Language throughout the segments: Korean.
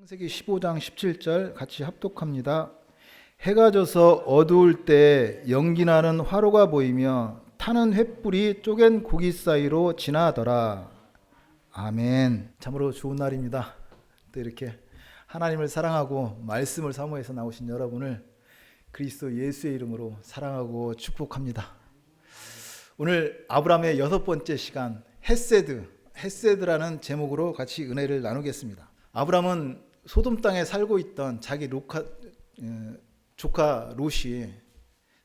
창세기 15장 17절 같이 합독합니다. 해가 져서 어두울 때 연기 나는 화로가 보이며 타는 횃불이 쪼갠 고기 사이로 지나더라. 아멘. 참으로 좋은 날입니다. 또 이렇게 하나님을 사랑하고 말씀을 사모해서 나오신 여러분을 그리스도 예수의 이름으로 사랑하고 축복합니다. 오늘 아브라함의 6번째 시간 헤세드라는 제목으로 같이 은혜를 나누겠습니다. 아브라함은 소돔 땅에 살고 있던 자기 조카 롯이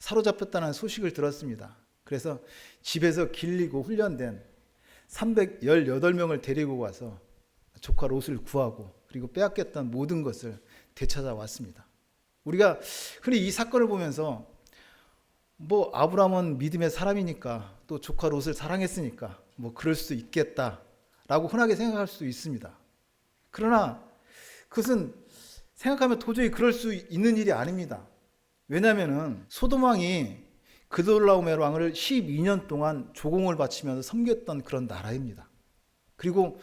사로잡혔다는 소식을 들었습니다. 그래서 집에서 길리고 훈련된 318명을 데리고 와서 조카 롯을 구하고 그리고 빼앗겼던 모든 것을 되찾아왔습니다. 우리가 흔히 이 사건을 보면서 아브라함은 믿음의 사람이니까 또 조카 롯을 사랑했으니까 그럴 수 있겠다라고 흔하게 생각할 수 있습니다. 그러나 그것은 생각하면 도저히 그럴 수 있는 일이 아닙니다. 왜냐하면 소돔 왕이 그돌라오멜 왕을 12년 동안 조공을 바치면서 섬겼던 그런 나라입니다. 그리고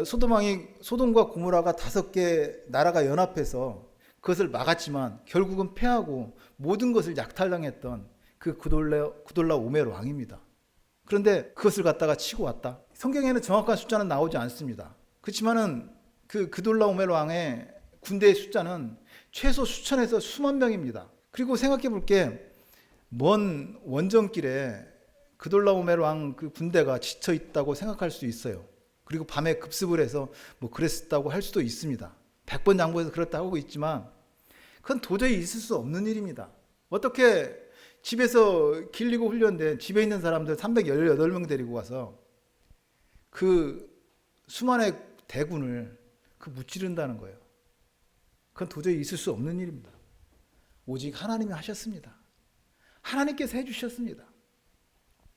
소돔 왕이 소돔과 고모라가 5개 나라가 연합해서 그것을 막았지만 결국은 패하고 모든 것을 약탈당했던 그 그돌라오멜 왕입니다. 그런데 그것을 갖다가 치고 왔다. 성경에는 정확한 숫자는 나오지 않습니다. 그렇지만은 그 그돌라오멜 왕의 군대의 숫자는 최소 수천에서 수만 명입니다. 그리고 생각해 볼게 먼 원정길에 그돌라오멜 왕 그 군대가 지쳐 있다고 생각할 수 있어요. 그리고 밤에 급습을 해서 그랬다고 할 수도 있습니다. 100번 양보해서 그렇다고 하고 있지만 그건 도저히 있을 수 없는 일입니다. 어떻게 집에서 길리고 훈련된 집에 있는 사람들 318명 데리고 와서 그 수만의 대군을 무찌른다는 거예요. 그건 도저히 있을 수 없는 일입니다. 오직 하나님이 하셨습니다. 하나님께서 해주셨습니다.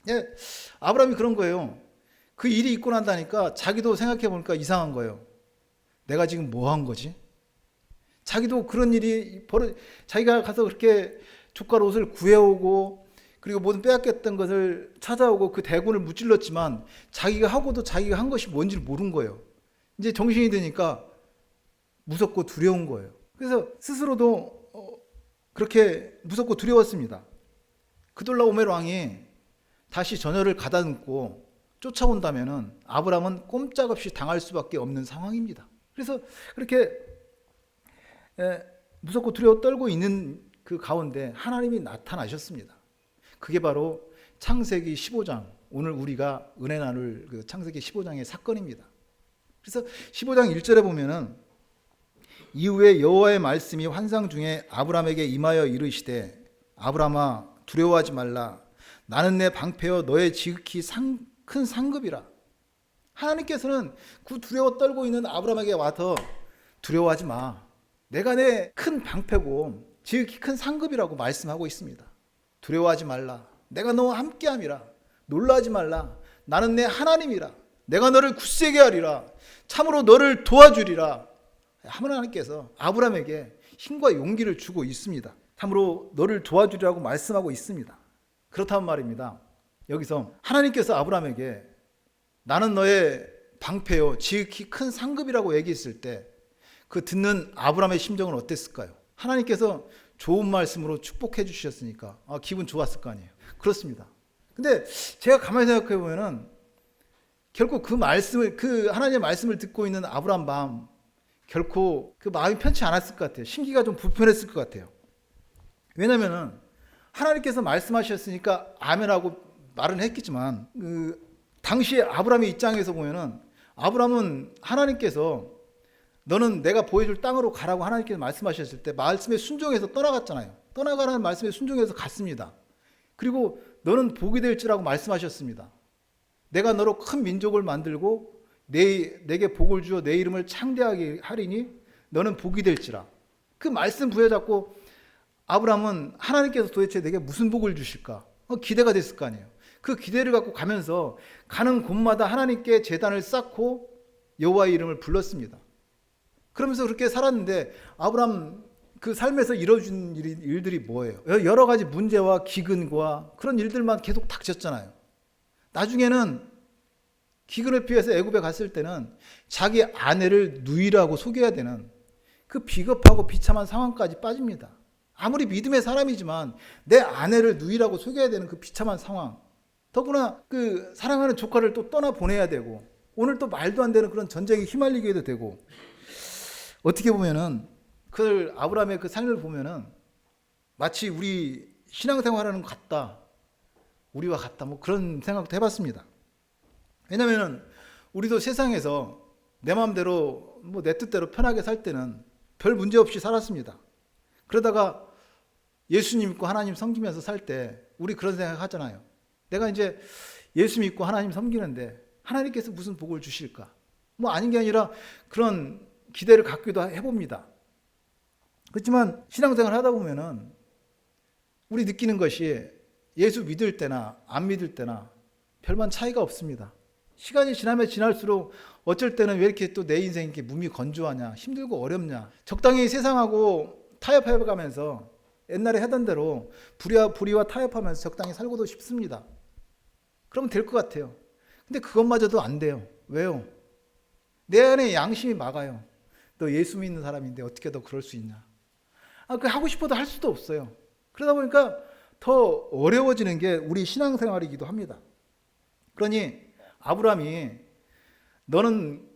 예, 아브라함이 그런 거예요. 그 일이 있고 난다니까 자기도 생각해 보니까 이상한 거예요. 내가 지금 뭐 한 거지? 자기도 그런 일이 자기가 가서 그렇게 조카 롯을 구해오고 그리고 모든 빼앗겼던 것을 찾아오고 그 대군을 무찔렀지만 자기가 하고도 자기가 한 것이 뭔지를 모른 거예요. 이제 정신이 드니까 무섭고 두려운 거예요. 그래서 스스로도 그렇게 무섭고 두려웠습니다. 그돌라오멜 왕이 다시 전열을 가다듬고 쫓아온다면은 아브라함은 꼼짝없이 당할 수밖에 없는 상황입니다. 그래서 그렇게 무섭고 두려워 떨고 있는 그 가운데 하나님이 나타나셨습니다. 그게 바로 창세기 15장, 오늘 우리가 은혜 나눌 그 창세기 15장의 사건입니다. 그래서 15장 1절에 보면은 이후에 여호와의 말씀이 환상 중에 아브라함에게 임하여 이르시되 아브라함아 두려워하지 말라 나는 내 방패여 너의 지극히 큰 상급이라. 하나님께서는 그 두려워 떨고 있는 아브라함에게 와서 두려워하지 마. 내가 내 큰 방패고 지극히 큰 상급이라고 말씀하고 있습니다. 두려워하지 말라. 내가 너와 함께함이라. 놀라지 말라. 나는 내 하나님이라. 내가 너를 굳세게 하리라. 참으로 너를 도와주리라. 하나님께서 아브라함에게 힘과 용기를 주고 있습니다. 참으로 너를 도와주리라고 말씀하고 있습니다. 그렇다는 말입니다. 여기서 하나님께서 아브라함에게 나는 너의 방패요 지극히 큰 상급이라고 얘기했을 때 그 듣는 아브라함의 심정은 어땠을까요? 하나님께서 좋은 말씀으로 축복해 주셨으니까 기분 좋았을 거 아니에요. 그렇습니다. 근데 제가 가만히 생각해 보면은 결코 그 하나님의 말씀을 듣고 있는 아브라함 마음 결코 그 마음이 편치 않았을 것 같아요. 심기가 좀 불편했을 것 같아요. 왜냐면은 하나님께서 말씀하셨으니까 아멘하고 말은 했겠지만 당시에 아브라함의 입장에서 보면은 아브라함은 하나님께서 너는 내가 보여줄 땅으로 가라고 하나님께서 말씀하셨을 때 말씀에 순종해서 떠나갔잖아요. 떠나가라는 말씀에 순종해서 갔습니다. 그리고 너는 복이 될지라고 말씀하셨습니다. 내가 너로 큰 민족을 만들고 내게 복을 주어 내 이름을 창대하게 하리니 너는 복이 될지라. 그 말씀 부여잡고 아브라함은 하나님께서 도대체 내게 무슨 복을 주실까? 기대가 됐을 거 아니에요. 그 기대를 갖고 가면서 가는 곳마다 하나님께 제단을 쌓고 여호와의 이름을 불렀습니다. 그러면서 그렇게 살았는데 아브라함 그 삶에서 이루어진 일들이 뭐예요? 여러 가지 문제와 기근과 그런 일들만 계속 닥쳤잖아요. 나중에는 기근을 피해서 애굽에 갔을 때는 자기 아내를 누이라고 소개해야 되는 그 비겁하고 비참한 상황까지 빠집니다. 아무리 믿음의 사람이지만 내 아내를 누이라고 속여야 되는 그 비참한 상황. 더구나 그 사랑하는 조카를 또 떠나 보내야 되고 오늘 또 말도 안 되는 그런 전쟁에 휘말리게 되고 어떻게 보면은 그 아브라함의 그 삶을 보면은 마치 우리 신앙생활하는 것 같다. 우리와 같다. 뭐 그런 생각도 해봤습니다. 왜냐면은 우리도 세상에서 내 마음대로 뭐 내 뜻대로 편하게 살 때는 별 문제 없이 살았습니다. 그러다가 예수님 믿고 하나님 섬기면서 살 때 우리 그런 생각 하잖아요. 내가 이제 예수 믿고 하나님 섬기는데 하나님께서 무슨 복을 주실까? 뭐 아닌 게 아니라 그런 기대를 갖기도 해봅니다. 그렇지만 신앙생활 하다 보면은 우리 느끼는 것이 예수 믿을 때나 안 믿을 때나 별반 차이가 없습니다. 시간이 지나면 지날수록 어쩔 때는 왜 이렇게 또 내 인생이 이렇게 몸이 건조하냐, 힘들고 어렵냐. 적당히 세상하고 타협해가면서 옛날에 하던 대로 불의와 타협하면서 적당히 살고도 싶습니다. 그러면 될 것 같아요. 근데 그것마저도 안 돼요. 왜요? 내 안에 양심이 막아요. 너 예수 믿는 사람인데 어떻게 너 그럴 수 있냐. 그 하고 싶어도 할 수도 없어요. 그러다 보니까 더 어려워지는 게 우리 신앙생활이기도 합니다. 그러니 아브라함이 나는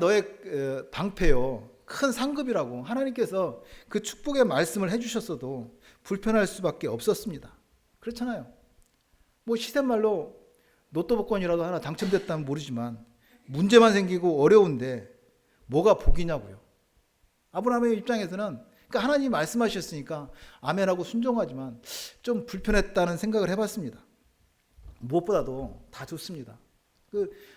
너의 방패요. 큰 상급이라고 하나님께서 그 축복의 말씀을 해주셨어도 불편할 수밖에 없었습니다. 그렇잖아요. 뭐 시샘말로 로또 복권이라도 하나 당첨됐다면 모르지만 문제만 생기고 어려운데 뭐가 복이냐고요. 아브라함의 입장에서는 그러니까 하나님이 말씀하셨으니까 아멘하고 순종하지만 좀 불편했다는 생각을 해봤습니다. 무엇보다도 다 좋습니다.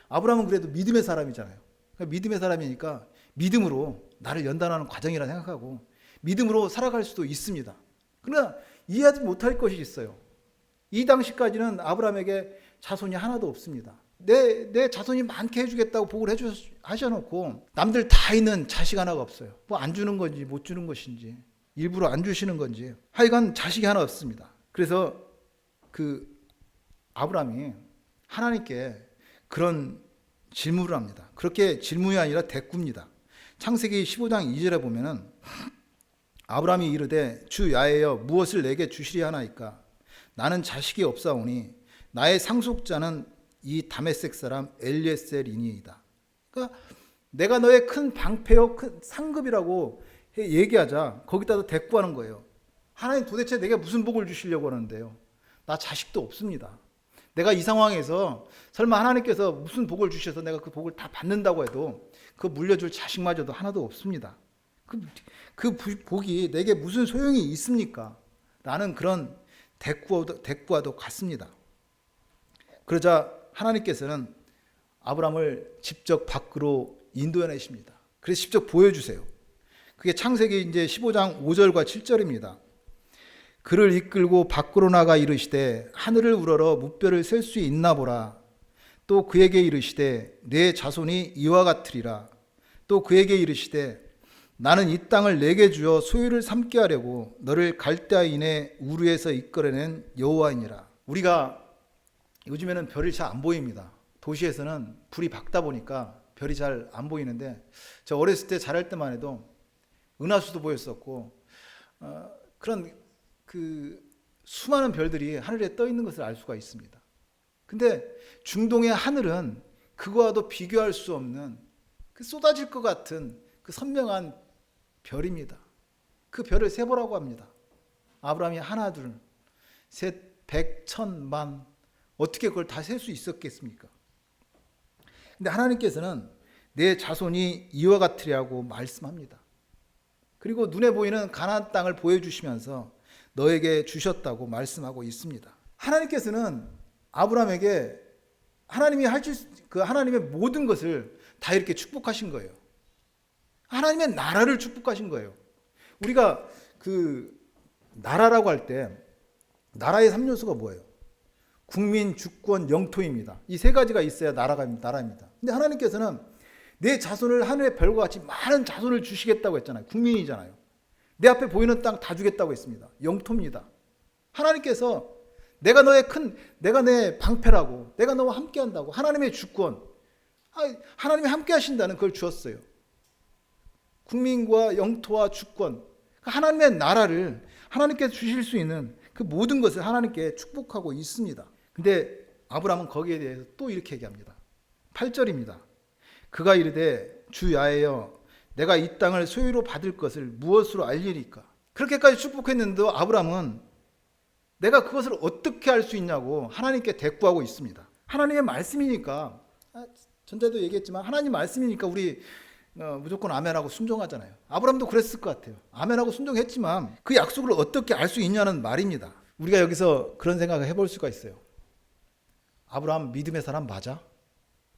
아브라함은 그래도 믿음의 사람이잖아요. 그러니까 믿음의 사람이니까 믿음으로 나를 연단하는 과정이라 생각하고 믿음으로 살아갈 수도 있습니다. 그러나 이해하지 못할 것이 있어요. 이 당시까지는 아브라함에게 자손이 하나도 없습니다. 내 자손이 많게 해주겠다고 복을 하셔놓고 남들 다 있는 자식 하나가 없어요. 뭐 안 주는 건지 못 주는 것인지 일부러 안 주시는 건지 하여간 자식이 하나 없습니다. 그래서 그 아브라함이 하나님께 그런 질문을 합니다. 그렇게 질문이 아니라 대꾸입니다. 창세기 15장 2절에 보면은 아브라함이 이르되 주 야훼여 무엇을 내게 주시리 하나이까 나는 자식이 없사오니 나의 상속자는 이 다메섹 사람 엘리에셀이니이다. 그러니까 내가 너의 큰 방패요, 큰 상급이라고 얘기하자 거기다가 대꾸하는 거예요. 하나님 도대체 내게 무슨 복을 주시려고 하는데요? 나 자식도 없습니다. 내가 이 상황에서 설마 하나님께서 무슨 복을 주셔서 내가 그 복을 다 받는다고 해도 그 물려줄 자식마저도 하나도 없습니다. 그 복이 내게 무슨 소용이 있습니까? 라는 그런 대꾸와도 같습니다. 그러자 하나님께서는 아브라함을 직접 밖으로 인도해내십니다. 그래서 직접 보여주세요. 그게 창세기 이제 15장 5절과 7절입니다. 그를 이끌고 밖으로 나가 이르시되 하늘을 우러러 무뼈를 셀 수 있나 보라. 또 그에게 이르시되 내 자손이 이와 같으리라. 또 그에게 이르시되 나는 이 땅을 내게 주어 소유를 삼게 하려고 너를 갈대아인의 우르에서 이끌어낸 여호와이니라. 우리가 요즘에는 별이 잘 안 보입니다. 도시에서는 불이 밝다 보니까 별이 잘 안 보이는데 저 어렸을 때 자랄 때만 해도 은하수도 보였었고 그런 그 수많은 별들이 하늘에 떠 있는 것을 알 수가 있습니다. 근데 중동의 하늘은 그거와도 비교할 수 없는 그 쏟아질 것 같은 그 선명한 별입니다. 그 별을 세보라고 합니다. 아브라함이 하나, 둘, 셋, 백, 천, 만 어떻게 그걸 다 셀 수 있었겠습니까? 근데 하나님께서는 내 자손이 이와 같으리라고 말씀합니다. 그리고 눈에 보이는 가나안 땅을 보여주시면서 너에게 주셨다고 말씀하고 있습니다. 하나님께서는 아브라함에게 하나님의 모든 것을 다 이렇게 축복하신 거예요. 하나님의 나라를 축복하신 거예요. 우리가 그 나라라고 할 때 나라의 3요소가 뭐예요? 국민, 주권, 영토입니다. 이 세 가지가 있어야 나라입니다. 근데 하나님께서는 내 자손을 하늘의 별과 같이 많은 자손을 주시겠다고 했잖아요. 국민이잖아요. 내 앞에 보이는 땅 다 주겠다고 했습니다. 영토입니다. 하나님께서 내가 내 방패라고, 내가 너와 함께 한다고, 하나님의 주권, 하나님이 함께 하신다는 걸 주었어요. 국민과 영토와 주권, 하나님의 나라를 하나님께서 주실 수 있는 그 모든 것을 하나님께 축복하고 있습니다. 근데 아브라함은 거기에 대해서 또 이렇게 얘기합니다. 8절입니다. 그가 이르되 주 야훼여 내가 이 땅을 소유로 받을 것을 무엇으로 알리리까? 그렇게까지 축복했는데도 아브라함은 내가 그것을 어떻게 알 수 있냐고 하나님께 대꾸하고 있습니다. 하나님의 말씀이니까, 전자도 얘기했지만 하나님 말씀이니까 우리 무조건 아멘하고 순종하잖아요. 아브라함도 그랬을 것 같아요. 아멘하고 순종했지만 그 약속을 어떻게 알 수 있냐는 말입니다. 우리가 여기서 그런 생각을 해볼 수가 있어요. 아브라함 믿음의 사람 맞아?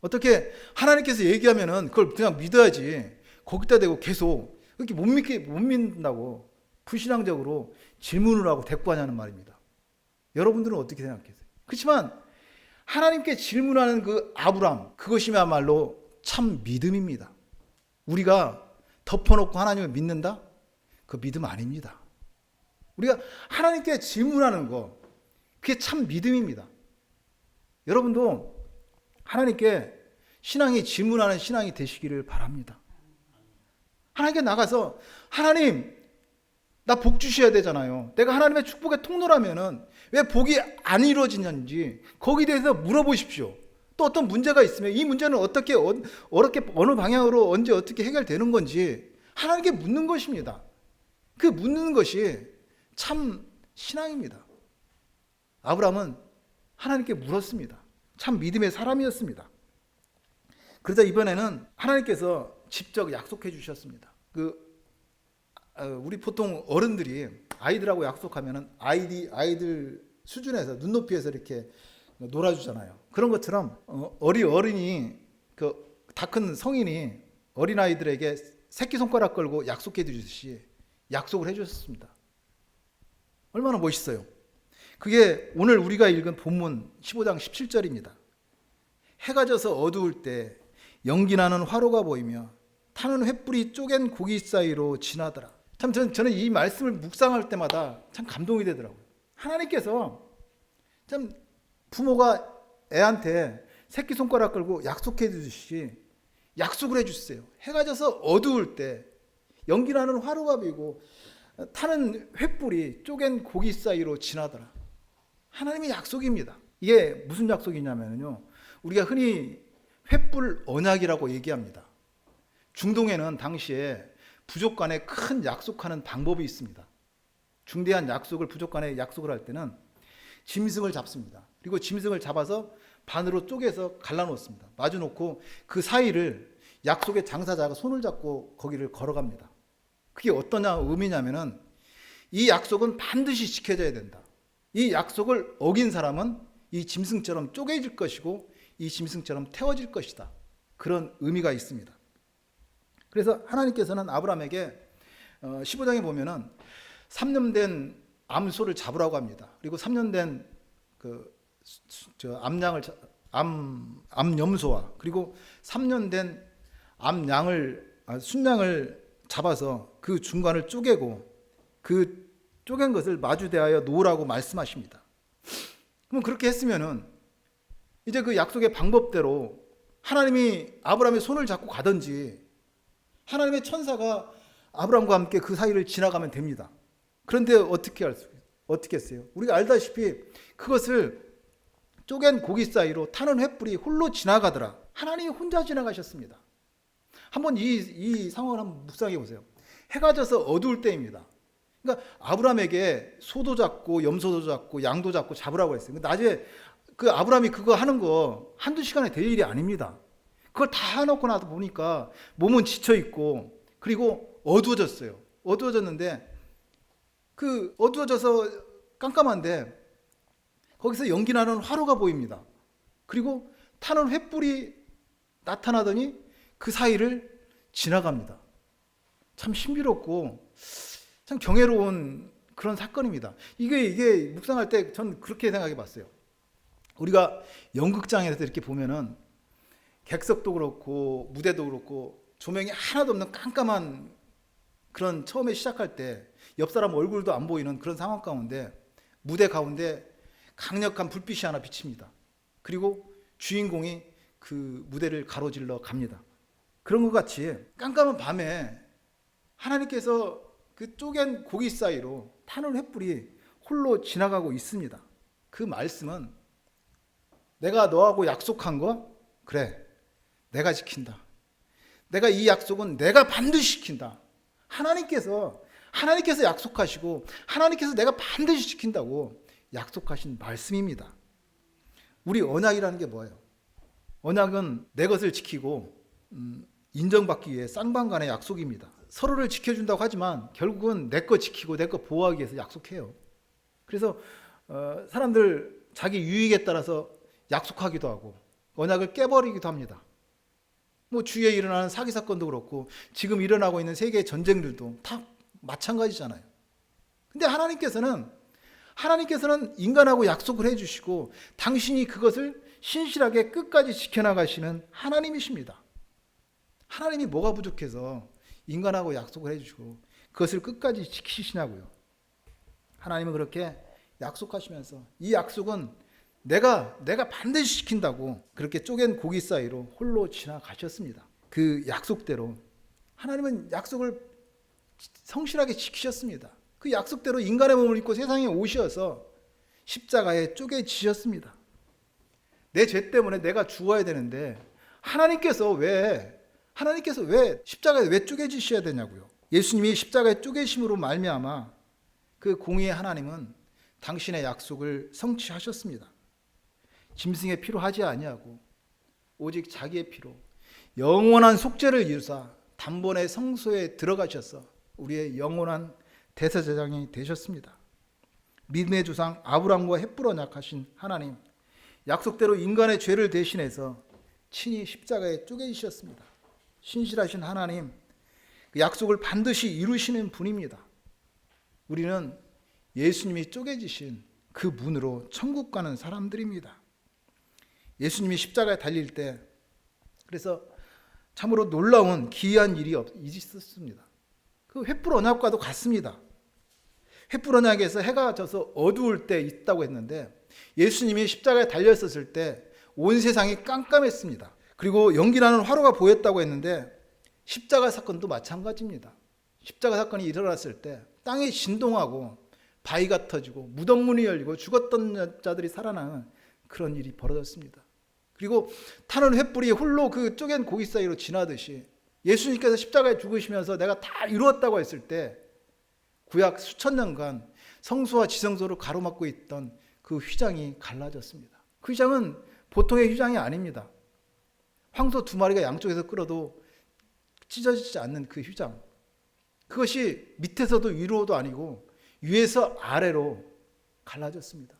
어떻게 하나님께서 얘기하면은 그걸 그냥 믿어야지 거기다 대고 계속 이렇게 못 믿는다고 불신앙적으로 질문을 하고 대꾸하냐는 말입니다. 여러분들은 어떻게 생각하세요? 그렇지만 하나님께 질문하는 그 아브라함, 그것이야말로 참 믿음입니다. 우리가 덮어놓고 하나님을 믿는다? 그 믿음 아닙니다. 우리가 하나님께 질문하는 거, 그게 참 믿음입니다. 여러분도 하나님께 신앙이 질문하는 신앙이 되시기를 바랍니다. 하나님께 나가서 하나님, 나 복 주셔야 되잖아요. 내가 하나님의 축복의 통로라면은 왜 복이 안 이루어지는지 거기에 대해서 물어보십시오. 또 어떤 문제가 있으면 이 문제는 어떻게 어느 방향으로 언제 어떻게 해결되는 건지 하나님께 묻는 것입니다. 그 묻는 것이 참 신앙입니다. 아브라함은 하나님께 물었습니다. 참 믿음의 사람이었습니다. 그러자 이번에는 하나님께서 직접 약속해 주셨습니다. 우리 보통 어른들이 아이들하고 약속하면은 아이들 수준에서 눈높이에서 이렇게 놀아주잖아요. 그런 것처럼 어린이 다 큰 성인이 어린 아이들에게 새끼 손가락 걸고 약속해 주듯이 약속을 해주셨습니다. 얼마나 멋있어요. 그게 오늘 우리가 읽은 본문 15장 17절입니다. 해가 져서 어두울 때 연기 나는 화로가 보이며 타는 횃불이 쪼갠 고기 사이로 지나더라. 참 저는 이 말씀을 묵상할 때마다 참 감동이 되더라고요. 하나님께서 참 부모가 애한테 새끼손가락 걸고 약속해 주듯이 약속을 해주세요. 해가 져서 어두울 때 연기 나는 화로가 보이고 타는 횃불이 쪼갠 고기 사이로 지나더라. 하나님의 약속입니다. 이게 무슨 약속이냐면요, 우리가 흔히 횃불 언약이라고 얘기합니다. 중동에는 당시에 부족 간에 큰 약속하는 방법이 있습니다. 중대한 약속을 부족 간에 약속을 할 때는 짐승을 잡습니다. 그리고 짐승을 잡아서 반으로 쪼개서 갈라놓습니다. 마주 놓고 그 사이를 약속의 당사자가 손을 잡고 거기를 걸어갑니다. 그게 어떤 의미냐면은 이 약속은 반드시 지켜져야 된다. 이 약속을 어긴 사람은 이 짐승처럼 쪼개질 것이고 이 짐승처럼 태워질 것이다. 그런 의미가 있습니다. 그래서 하나님께서는 아브라함에게 15장에 보면은 3년 된 암소를 잡으라고 합니다. 그리고 3년 된 암염소와 그리고 3년 된 순양을 잡아서 그 중간을 쪼개고 그 쪼갠 것을 마주대하여 놓으라고 말씀하십니다. 그럼 그렇게 했으면은 이제 그 약속의 방법대로 하나님이 아브라함의 손을 잡고 가든지 하나님의 천사가 아브라함과 함께 그 사이를 지나가면 됩니다. 그런데 어떻게 했어요? 우리가 알다시피 그것을 쪼갠 고기 사이로 타는 횃불이 홀로 지나가더라. 하나님이 혼자 지나가셨습니다. 한번 이 상황을 한번 묵상해 보세요. 해가 져서 어두울 때입니다. 그러니까 아브라함에게 소도 잡고 염소도 잡고 양도 잡고 잡으라고 했어요. 낮에 그 아브라함이 그거 하는 거 한두 시간에 될 일이 아닙니다. 그걸 다 해놓고 나서 보니까 몸은 지쳐있고 그리고 어두워졌어요. 어두워졌는데 어두워져서 깜깜한데 거기서 연기 나는 화로가 보입니다. 그리고 타는 횃불이 나타나더니 그 사이를 지나갑니다. 참 신비롭고 참 경외로운 그런 사건입니다. 이게 묵상할 때 전 그렇게 생각해 봤어요. 우리가 연극장에서 이렇게 보면은 객석도 그렇고 무대도 그렇고 조명이 하나도 없는 깜깜한 그런 처음에 시작할 때 옆 사람 얼굴도 안 보이는 그런 상황 가운데 무대 가운데 강력한 불빛이 하나 비칩니다. 그리고 주인공이 그 무대를 가로질러 갑니다. 그런 것 같이 깜깜한 밤에 하나님께서 그 쪼갠 고기 사이로 타는 횃불이 홀로 지나가고 있습니다. 그 말씀은 내가 너하고 약속한 거 그래 내가 지킨다. 내가 이 약속은 내가 반드시 지킨다. 하나님께서 약속하시고 하나님께서 내가 반드시 지킨다고 약속하신 말씀입니다. 우리 언약이라는 게 뭐예요? 언약은 내 것을 지키고 인정받기 위해 쌍방간의 약속입니다. 서로를 지켜준다고 하지만 결국은 내 거 지키고 내 거 보호하기 위해서 약속해요. 그래서 사람들 자기 유익에 따라서 약속하기도 하고 언약을 깨버리기도 합니다. 뭐 주위에 일어나는 사기 사건도 그렇고 지금 일어나고 있는 세계 전쟁들도 다 마찬가지잖아요. 근데 하나님께서는 인간하고 약속을 해주시고 당신이 그것을 신실하게 끝까지 지켜나가시는 하나님이십니다. 하나님이 뭐가 부족해서 인간하고 약속을 해주시고 그것을 끝까지 지키시냐고요. 하나님은 그렇게 약속하시면서 이 약속은 내가 반드시 지킨다고 그렇게 쪼갠 고기 사이로 홀로 지나가셨습니다. 그 약속대로 하나님은 약속을 성실하게 지키셨습니다. 그 약속대로 인간의 몸을 입고 세상에 오셔서 십자가에 쪼개지셨습니다. 내 죄 때문에 내가 죽어야 되는데 하나님께서 왜 십자가에 왜 쪼개지셔야 되냐고요. 예수님이 십자가에 쪼개심으로 말미암아 그 공의의 하나님은 당신의 약속을 성취하셨습니다. 짐승의 피로 하지 아니하고 오직 자기의 피로 영원한 속죄를 이루사 단번에 성소에 들어가셔서 우리의 영원한 대제사장이 되셨습니다. 믿음의 조상 아브라함과 헷불 언약하신 하나님, 약속대로 인간의 죄를 대신해서 친히 십자가에 쪼개지셨습니다. 신실하신 하나님, 그 약속을 반드시 이루시는 분입니다. 우리는 예수님이 쪼개지신 그 문으로 천국 가는 사람들입니다. 예수님이 십자가에 달릴 때 그래서 참으로 놀라운 기이한 일이 있었습니다. 그 횃불 언약과도 같습니다. 횃불 언약에서 해가 져서 어두울 때 있다고 했는데 예수님이 십자가에 달렸었을 때 온 세상이 깜깜했습니다. 그리고 연기나는 화로가 보였다고 했는데 십자가 사건도 마찬가지입니다. 십자가 사건이 일어났을 때 땅이 진동하고 바위가 터지고 무덤문이 열리고 죽었던 자들이 살아나는 그런 일이 벌어졌습니다. 그리고 타는 횃불이 홀로 그 쪼갠 고기 사이로 지나듯이 예수님께서 십자가에 죽으시면서 내가 다 이루었다고 했을 때 구약 수천 년간 성소와 지성소를 가로막고 있던 그 휘장이 갈라졌습니다. 그 휘장은 보통의 휘장이 아닙니다. 황소 2마리가 양쪽에서 끌어도 찢어지지 않는 그 휘장. 그것이 밑에서도 위로도 아니고 위에서 아래로 갈라졌습니다.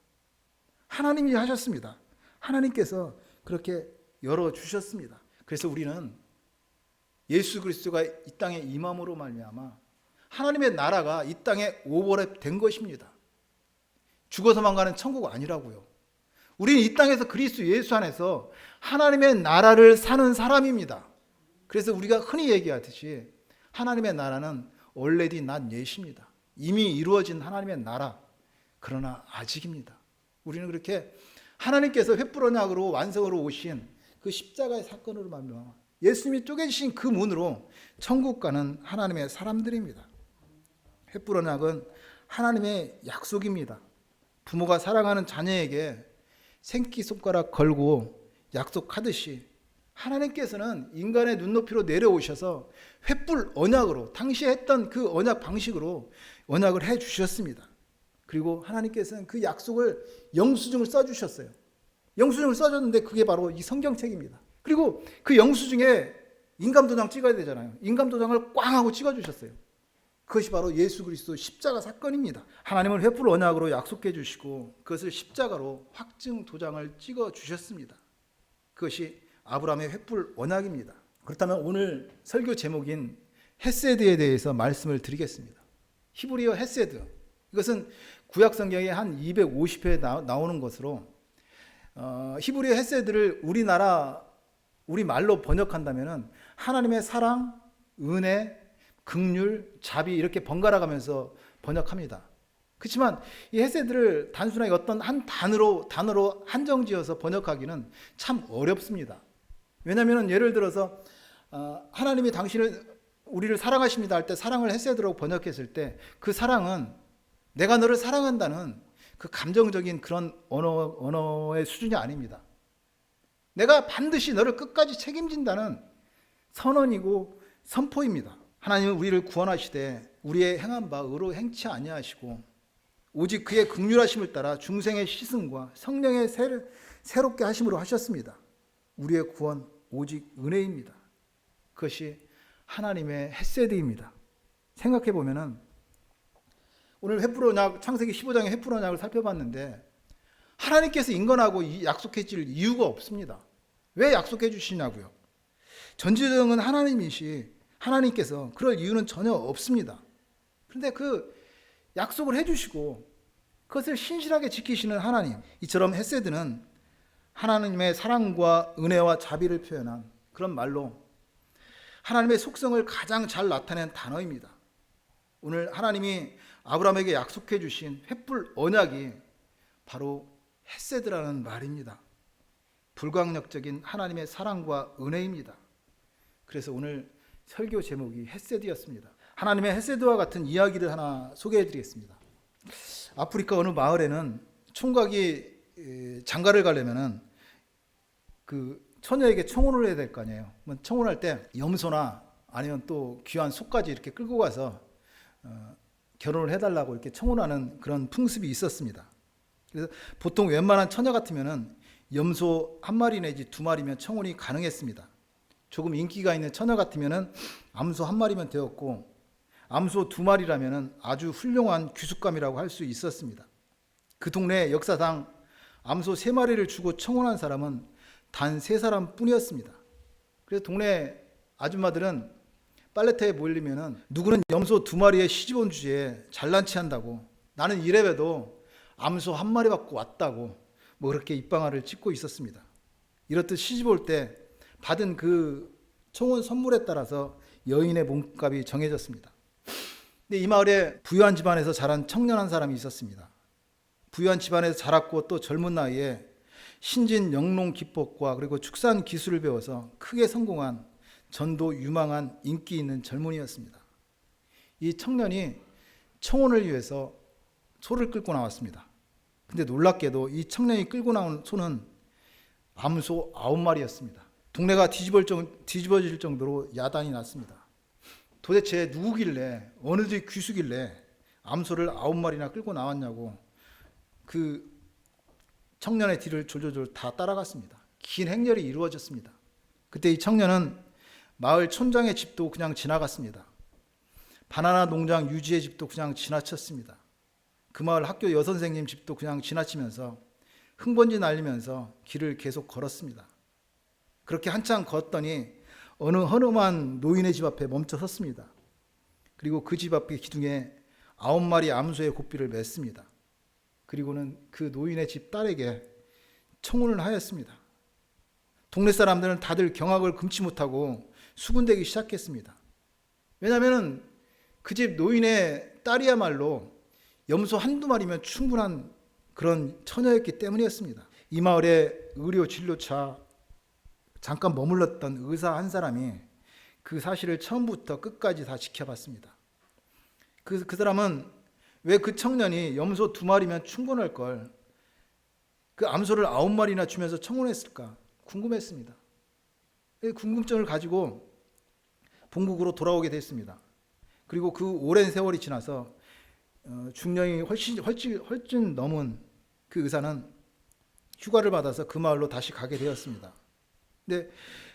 하나님이 하셨습니다. 하나님께서 그렇게 열어주셨습니다. 그래서 우리는 예수 그리스도가 이 땅에 임함으로 말미암아 하나님의 나라가 이 땅에 오버랩 된 것입니다. 죽어서만 가는 천국 아니라고요. 우리는 이 땅에서 그리스도 예수 안에서 하나님의 나라를 사는 사람입니다. 그래서 우리가 흔히 얘기하듯이 하나님의 나라는 already not yet입니다. 이미 이루어진 하나님의 나라, 그러나 아직입니다. 우리는 그렇게 하나님께서 횃불 언약으로 완성으로 오신 그 십자가의 사건으로 말미암아 예수님이 쪼개지신 그 문으로 천국 가는 하나님의 사람들입니다. 횃불 언약은 하나님의 약속입니다. 부모가 사랑하는 자녀에게 생기손가락 걸고 약속하듯이 하나님께서는 인간의 눈높이로 내려오셔서 횃불 언약으로 당시에 했던 그 언약 방식으로 언약을 해 주셨습니다. 그리고 하나님께서는 그 약속을 영수증을 써주셨어요. 영수증을 써줬는데 그게 바로 이 성경책입니다. 그리고 그 영수증에 인감도장 찍어야 되잖아요. 인감도장을 꽝 하고 찍어주셨어요. 그것이 바로 예수 그리스도 십자가 사건입니다. 하나님은 횃불 언약으로 약속해 주시고 그것을 십자가로 확증 도장을 찍어 주셨습니다. 그것이 아브라함의 횃불 언약입니다. 그렇다면 오늘 설교 제목인 헤세드에 대해서 말씀을 드리겠습니다. 히브리어 헤세드, 이것은 구약 성경에 한 250회 나오는 것으로 히브리어 헤세드를 우리 말로 번역한다면 하나님의 사랑, 은혜, 긍휼, 자비 이렇게 번갈아 가면서 번역합니다. 그렇지만 이 헤세드를 단순하게 어떤 한 단어로 한정지어서 번역하기는 참 어렵습니다. 왜냐하면 예를 들어서 하나님이 당신을 우리를 사랑하십니다 할 때 사랑을 헤세드라고 번역했을 때 그 사랑은 내가 너를 사랑한다는 그 감정적인 그런 언어의 수준이 아닙니다. 내가 반드시 너를 끝까지 책임진다는 선언이고 선포입니다. 하나님은 우리를 구원하시되 우리의 행한 바 의로 행치 아니하시고 오직 그의 긍휼하심을 따라 중생의 시승과 성령의 새롭게 하심으로 하셨습니다. 우리의 구원 오직 은혜입니다. 그것이 하나님의 헤세드입니다. 생각해 보면은 오늘 횃불 창세기 15장의 횃불 언약을 살펴봤는데 하나님께서 인간하고 약속해 줄 이유가 없습니다. 왜 약속해 주시냐고요? 전지전능은 하나님이시 하나님께서 그럴 이유는 전혀 없습니다. 그런데 그 약속을 해주시고 그것을 신실하게 지키시는 하나님, 이처럼 헤세드는 하나님의 사랑과 은혜와 자비를 표현한 그런 말로 하나님의 속성을 가장 잘 나타낸 단어입니다. 오늘 하나님이 아브라함에게 약속해 주신 횃불 언약이 바로 헤세드라는 말입니다. 불강력적인 하나님의 사랑과 은혜입니다. 그래서 오늘 설교 제목이 헤세드였습니다. 하나님의 헤세드와 같은 이야기를 하나 소개해 드리겠습니다. 아프리카 어느 마을에는 총각이 장가를 가려면은 그 처녀에게 청혼을 해야 될 거 아니에요. 청혼할 때 염소나 아니면 또 귀한 소까지 이렇게 끌고 가서 결혼을 해달라고 이렇게 청혼하는 그런 풍습이 있었습니다. 그래서 보통 웬만한 처녀 같으면은 염소 한 마리 내지 두 마리면 청혼이 가능했습니다. 조금 인기가 있는 처녀 같으면은 암소 한 마리면 되었고 암소 두 마리라면은 아주 훌륭한 귀숙감이라고 할 수 있었습니다. 그 동네 역사상 암소 세 마리를 주고 청혼한 사람은 단 세 사람뿐이었습니다. 그래서 동네 아줌마들은 빨래터에 몰리면은 누구는 염소 두 마리의 시집 온 주제에 잘난 체 한다고, 나는 이래봬도 암소 한 마리 받고 왔다고 뭐 그렇게 입방아를 찍고 있었습니다. 이렇듯 시집 올 때 받은 그 청혼 선물에 따라서 여인의 몸값이 정해졌습니다. 근데 이 마을에 부유한 집안에서 자란 청년 한 사람이 있었습니다. 부유한 집안에서 자랐고 또 젊은 나이에 신진 영농 기법과 그리고 축산 기술을 배워서 크게 성공한 전도 유망한 인기 있는 젊은이였습니다. 이 청년이 청혼을 위해서 소를 끌고 나왔습니다. 근데 놀랍게도 이 청년이 끌고 나온 소는 암소 9마리였습니다. 동네가 뒤집어질 정도로 야단이 났습니다. 도대체 누구길래 어느 집 귀수길래 암소를 9마리나 끌고 나왔냐고 그 청년의 뒤를 졸졸졸 다 따라갔습니다. 긴 행렬이 이루어졌습니다. 그때 이 청년은 마을 촌장의 집도 그냥 지나갔습니다. 바나나 농장 유지의 집도 그냥 지나쳤습니다. 그 마을 학교 여선생님 집도 그냥 지나치면서 흥번지 날리면서 길을 계속 걸었습니다. 그렇게 한참 걷더니 어느 허름한 노인의 집 앞에 멈춰 섰습니다. 그리고 그 집 앞에 기둥에 9마리 암소의 고삐를 맸습니다. 그리고는 그 노인의 집 딸에게 청혼을 하였습니다. 동네 사람들은 다들 경악을 금치 못하고 수군대기 시작했습니다. 왜냐하면 그 집 노인의 딸이야말로 염소 한두 마리면 충분한 그런 처녀였기 때문이었습니다. 이 마을에 의료 진료차 잠깐 머물렀던 의사 한 사람이 그 사실을 처음부터 끝까지 다 지켜봤습니다. 그 사람은 왜 그 청년이 염소 2마리면 충분할 걸 그 암소를 9마리나 주면서 청혼했을까 궁금했습니다. 궁금증을 가지고 본국으로 돌아오게 됐습니다. 그리고 그 오랜 세월이 지나서 중년이 훨씬 넘은 그 의사는 휴가를 받아서 그 마을로 다시 가게 되었습니다. 근데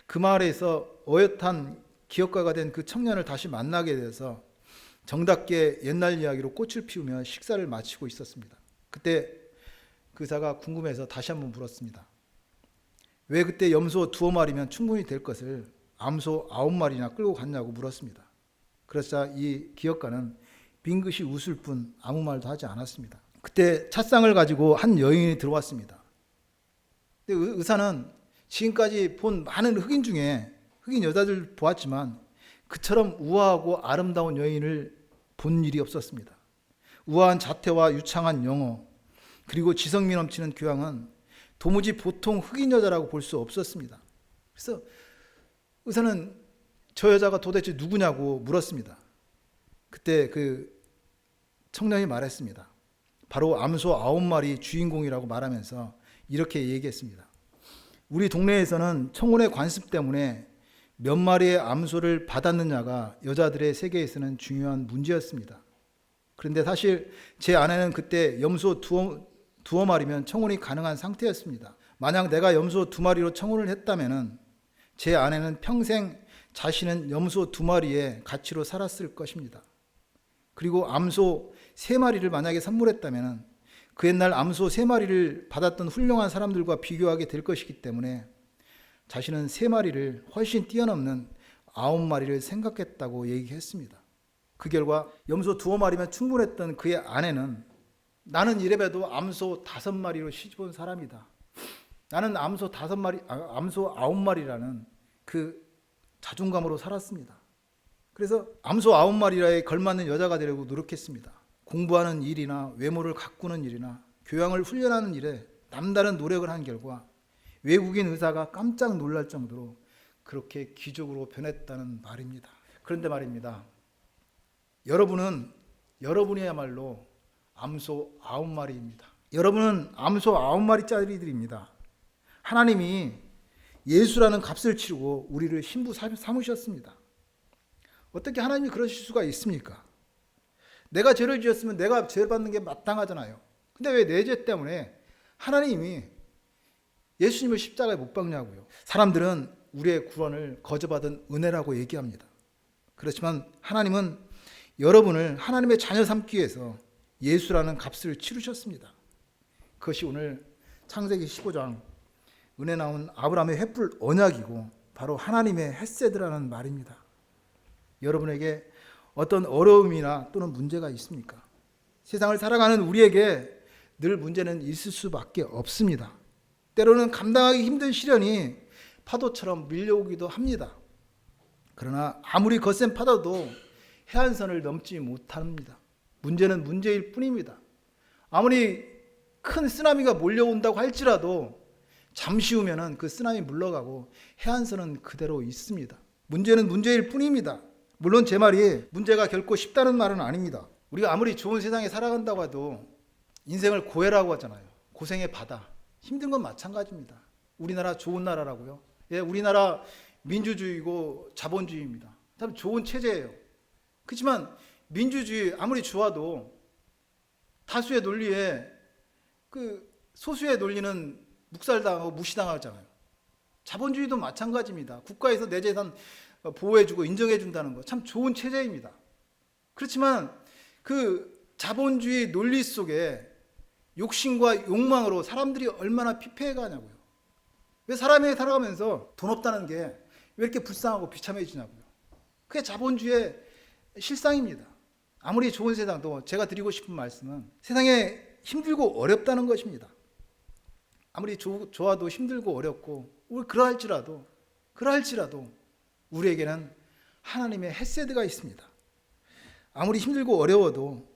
그 마을에서 어엿한 기업가가 된 그 청년을 다시 만나게 돼서 정답게 옛날 이야기로 꽃을 피우며 식사를 마치고 있었습니다. 그때 그 의사가 궁금해서 다시 한번 물었습니다. 왜 그때 염소 2마리면 충분히 될 것을 암소 9마리나 끌고 갔냐고 물었습니다. 그러자 이 기업가는 빙긋이 웃을 뿐 아무 말도 하지 않았습니다. 그때 찻상을 가지고 한 여인이 들어왔습니다. 근데 의사는 지금까지 본 많은 흑인 중에 흑인 여자들 보았지만 그처럼 우아하고 아름다운 여인을 본 일이 없었습니다. 우아한 자태와 유창한 영어 그리고 지성미 넘치는 교양은 도무지 보통 흑인 여자라고 볼 수 없었습니다. 그래서 의사는 저 여자가 도대체 누구냐고 물었습니다. 그때 그 청년이 말했습니다. 바로 암소 9마리 주인공이라고 말하면서 이렇게 얘기했습니다. 우리 동네에서는 청혼의 관습 때문에 몇 마리의 암소를 받았느냐가 여자들의 세계에서는 중요한 문제였습니다. 그런데 사실 제 아내는 그때 염소 두어 마리면 청혼이 가능한 상태였습니다. 만약 내가 염소 2마리로 청혼을 했다면 제 아내는 평생 자신은 염소 2마리의 가치로 살았을 것입니다. 그리고 암소 3마리를 만약에 선물했다면 그 옛날 암소 3마리를 받았던 훌륭한 사람들과 비교하게 될 것이기 때문에 자신은 3마리를 훨씬 뛰어넘는 9마리를 생각했다고 얘기했습니다. 그 결과 염소 2마리면 충분했던 그의 아내는 나는 이래봬도 암소 5마리로 시집온 사람이다. 나는 암소 9마리라는 그 자존감으로 살았습니다. 그래서 암소 9마리에 걸맞는 여자가 되려고 노력했습니다. 공부하는 일이나 외모를 가꾸는 일이나 교양을 훈련하는 일에 남다른 노력을 한 결과 외국인 의사가 깜짝 놀랄 정도로 그렇게 기적으로 변했다는 말입니다. 그런데 말입니다. 여러분이야말로 암소 9마리입니다. 여러분은 암소 9마리짜리들입니다. 하나님이 예수라는 값을 치르고 우리를 신부 삼으셨습니다. 어떻게 하나님이 그러실 수가 있습니까? 내가 죄를 지었으면 내가 죄를 받는 게 마땅하잖아요. 근데 왜 내 죄 때문에 하나님이 예수님을 십자가에 못 박냐고요. 사람들은 우리의 구원을 거저받은 은혜라고 얘기합니다. 그렇지만 하나님은 여러분을 하나님의 자녀 삼기 위해서 예수라는 값을 치르셨습니다. 그것이 오늘 창세기 15장 은혜 나온 아브라함의 횃불 언약이고 바로 하나님의 헤세드라는 말입니다. 여러분에게 어떤 어려움이나 또는 문제가 있습니까? 세상을 살아가는 우리에게 늘 문제는 있을 수밖에 없습니다. 때로는 감당하기 힘든 시련이 파도처럼 밀려오기도 합니다. 그러나 아무리 거센 파도도 해안선을 넘지 못합니다. 문제는 문제일 뿐입니다. 아무리 큰 쓰나미가 몰려온다고 할지라도 잠시 후면은 그 쓰나미 물러가고 해안선은 그대로 있습니다. 문제는 문제일 뿐입니다. 물론 제 말이 문제가 결코 쉽다는 말은 아닙니다. 우리가 아무리 좋은 세상에 살아간다고 해도 인생을 고해라고 하잖아요. 고생의 바다. 힘든 건 마찬가지입니다. 우리나라 좋은 나라라고요. 예, 우리나라 민주주의고 자본주의입니다. 참 좋은 체제예요. 그렇지만 민주주의 아무리 좋아도 다수의 논리에 그 소수의 논리는 묵살당하고 무시당하잖아요. 자본주의도 마찬가지입니다. 국가에서 내 재산 보호해주고 인정해준다는 거 참 좋은 체제입니다. 그렇지만 그 자본주의 논리 속에 욕심과 욕망으로 사람들이 얼마나 피폐해가냐고요. 왜 사람이 살아가면서 돈 없다는 게 왜 이렇게 불쌍하고 비참해지냐고요. 그게 자본주의의 실상입니다. 아무리 좋은 세상도 제가 드리고 싶은 말씀은 세상에 힘들고 어렵다는 것입니다. 아무리 좋아도 힘들고 어렵고 그러할지라도 우리에게는 하나님의 헤세드가 있습니다. 아무리 힘들고 어려워도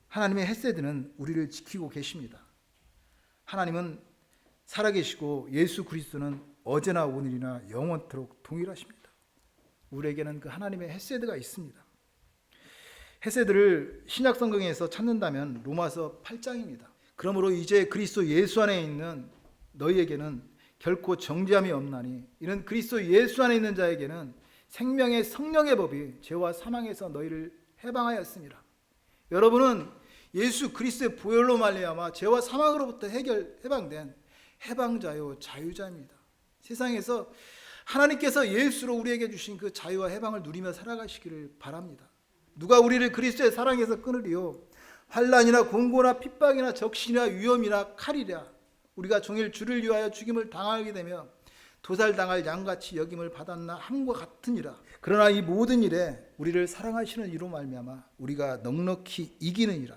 하나님의 헤세드는 우리를 지키고 계십니다. 하나님은 살아계시고 예수 그리스도는 어제나 오늘이나 영원토록 동일하십니다. 우리에게는 그 하나님의 헤세드가 있습니다. 헤세드를 신약 성경에서 찾는다면 로마서 8장입니다. 그러므로 이제 그리스도 예수 안에 있는 너희에게는 결코 정죄함이 없나니 이는 그리스도 예수 안에 있는 자에게는 생명의 성령의 법이 죄와 사망에서 너희를 해방하였습니다. 여러분은 예수 그리스도의 보혈로 말미암아 죄와 사망으로부터 해방된 해방자요 자유자입니다. 세상에서 하나님께서 예수로 우리에게 주신 그 자유와 해방을 누리며 살아가시기를 바랍니다. 누가 우리를 그리스도의 사랑에서 끊으리요? 환난이나 공고나 핍박이나 적신이나 위험이나 칼이랴. 우리가 종일 주를 위하여 죽임을 당하게 되며 도살당할 양같이 여김을 받았나 함과 같으니라. 그러나 이 모든 일에 우리를 사랑하시는 이로 말미암아 우리가 넉넉히 이기느니라.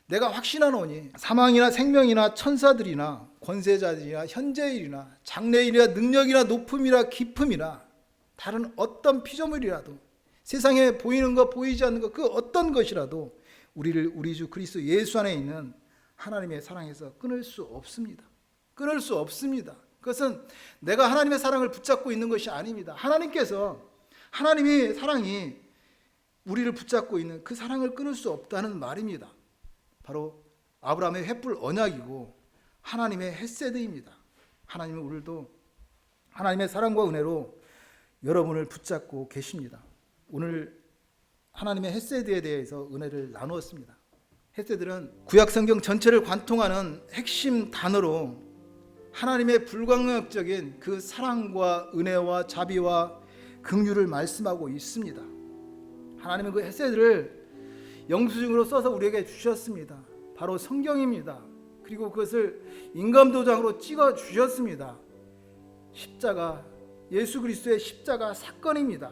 내가 확신하노니 사망이나 생명이나 천사들이나 권세자들이나 현재일이나 장래일이나 능력이나 높음이나 깊음이나 다른 어떤 피조물이라도 세상에 보이는 것 보이지 않는 것 그 어떤 것이라도 우리를 우리 주 그리스도 예수 안에 있는 하나님의 사랑에서 끊을 수 없습니다. 끊을 수 없습니다. 그것은 내가 하나님의 사랑을 붙잡고 있는 것이 아닙니다. 하나님께서 하나님의 사랑이 우리를 붙잡고 있는 그 사랑을 끊을 수 없다는 말입니다. 바로 아브라함의 횃불 언약이고 하나님의 헤세드입니다. 하나님은 우리도 하나님의 사랑과 은혜로 여러분을 붙잡고 계십니다. 오늘 하나님의 헤세드에 대해서 은혜를 나누었습니다. 헤세드는 구약 성경 전체를 관통하는 핵심 단어로 하나님의 불가항력적인 그 사랑과 은혜와 자비와 긍휼을 말씀하고 있습니다. 하나님은 그 헤세드를 영수증으로 써서 우리에게 주셨습니다. 바로 성경입니다. 그리고 그것을 인감도장으로 찍어 주셨습니다. 십자가, 예수 그리스도의 십자가 사건입니다.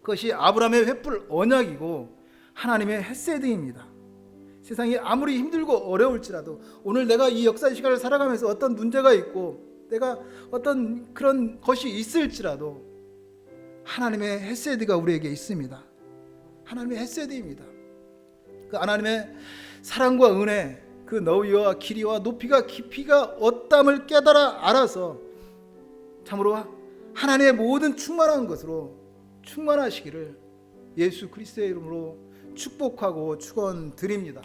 그것이 아브라함의 횃불 언약이고 하나님의 헤세드입니다. 세상이 아무리 힘들고 어려울지라도 오늘 내가 이 역사의 시간을 살아가면서 어떤 문제가 있고 내가 어떤 그런 것이 있을지라도 하나님의 헤세드가 우리에게 있습니다. 하나님의 헤세드입니다. 그 하나님의 사랑과 은혜, 그 너희와 길이와 높이가 깊이가 어땀을 깨달아 알아서 참으로 하나님의 모든 충만한 것으로 충만하시기를 예수 그리스도의 이름으로 축복하고 축원드립니다.